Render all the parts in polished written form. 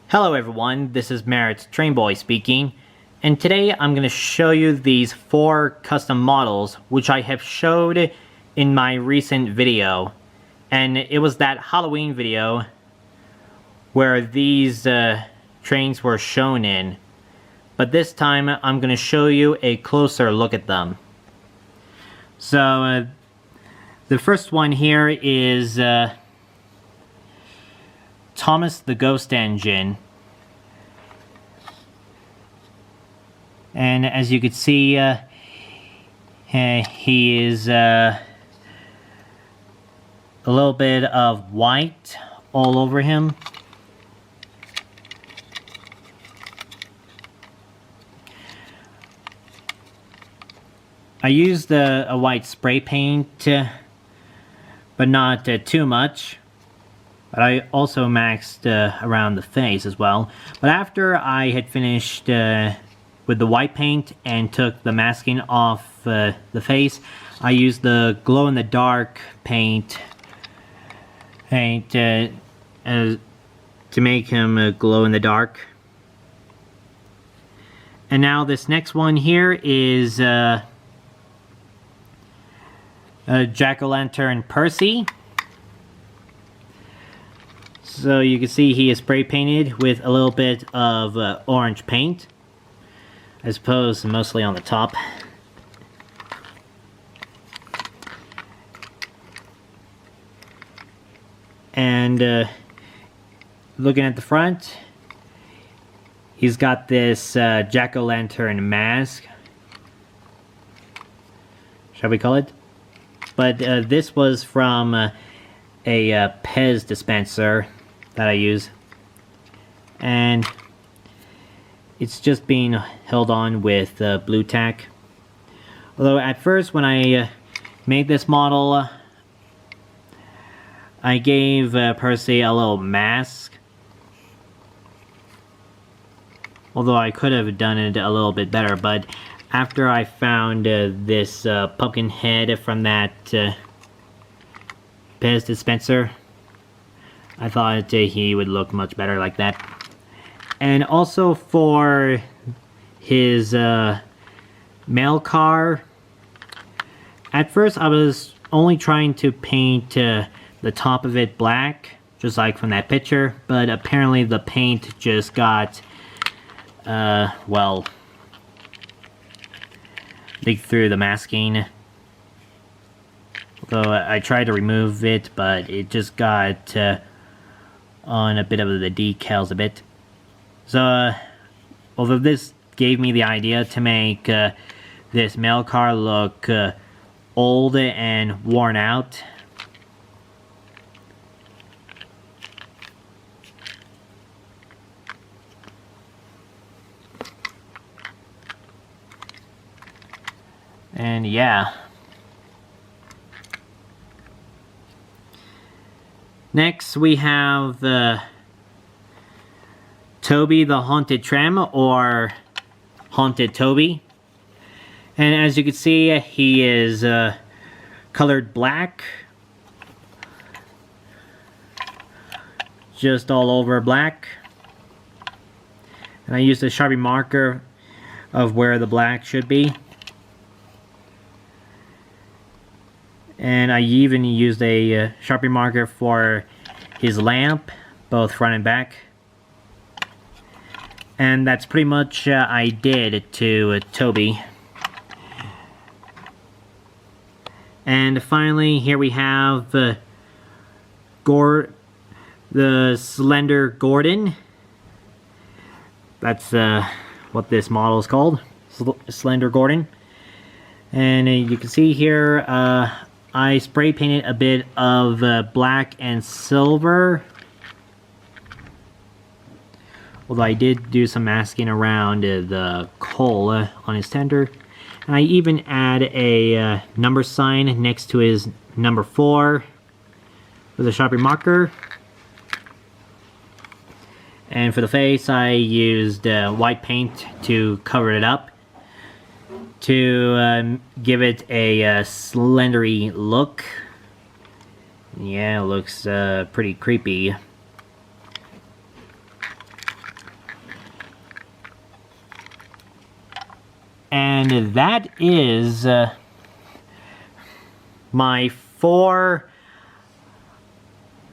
Hello everyone, this is Merritt's Trainboy speaking, and today I'm going to show you these 4 custom models which I have showed in my recent video. And it was that Halloween video where these trains were shown in. But this time I'm going to show you a closer look at them. So the first one here is Thomas the Ghost Engine. And as you can see, he is a little bit of white all over him. I used a white spray paint, but not too much. But I also maxed around the face as well. But after I had finished with the white paint and took the masking off the face, I used the glow-in-the-dark paint to make him glow in the dark. And now this next one here is Jack-o'-lantern Percy. So you can see he is spray painted with a little bit of orange paint. I suppose mostly on the top. And looking at the front, he's got this jack-o'-lantern mask, shall we call it? But this was from a Pez dispenser that I use, and it's just being held on with blue tack. Although at first when I made this model, I gave Percy a little mask. Although I could have done it a little bit better, but after I found this pumpkin head from that Pez dispenser, I thought he would look much better like that. And also for his mail car, at first I was only trying to paint the top of it black, just like from that picture, but apparently the paint just got, well, leaked through the masking. Although I tried to remove it, but it just got on a bit of the decals a bit. So, although this gave me the idea to make this mail car look old and worn out, and yeah. Next we have Toby the Haunted Tram, or Haunted Toby. And as you can see, he is colored black, just all over black. And I used a Sharpie marker of where the black should be. And I even used a Sharpie marker for his lamp, both front and back. And that's pretty much I did to Toby. And finally, here we have the Slender Gordon. That's what this model is called, Slender Gordon. And you can see here, I spray painted a bit of black and silver. Although I did do some masking around the coal on his tender. And I even add a number sign next to his number 4 with a Sharpie marker. And for the face, I used white paint to cover it up, to give it a slendery look. Yeah, it looks pretty creepy. And that is my 4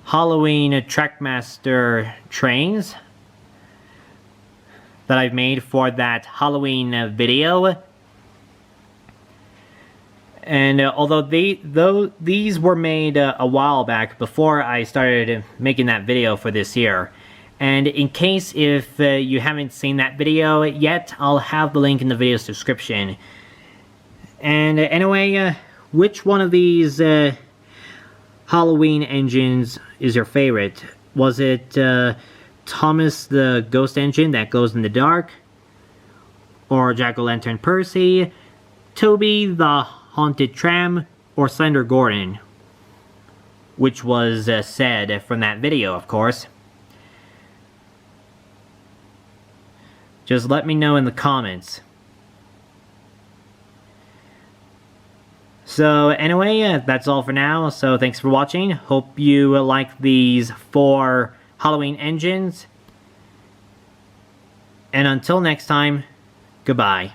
Halloween Trackmaster trains that I've made for that Halloween video. And although these were made a while back before I started making that video for this year. And in case if you haven't seen that video yet, I'll have the link in the video's description. And anyway, which one of these Halloween engines is your favorite? Was it Thomas the Ghost Engine that glows in the dark? Or Jack-o'-lantern Percy? Toby the Haunted Tram? Or Slender Gordon? Which was said from that video, of course. Just let me know in the comments. So anyway, that's all for now. So thanks for watching. Hope you like these 4 Halloween engines. And until next time, goodbye.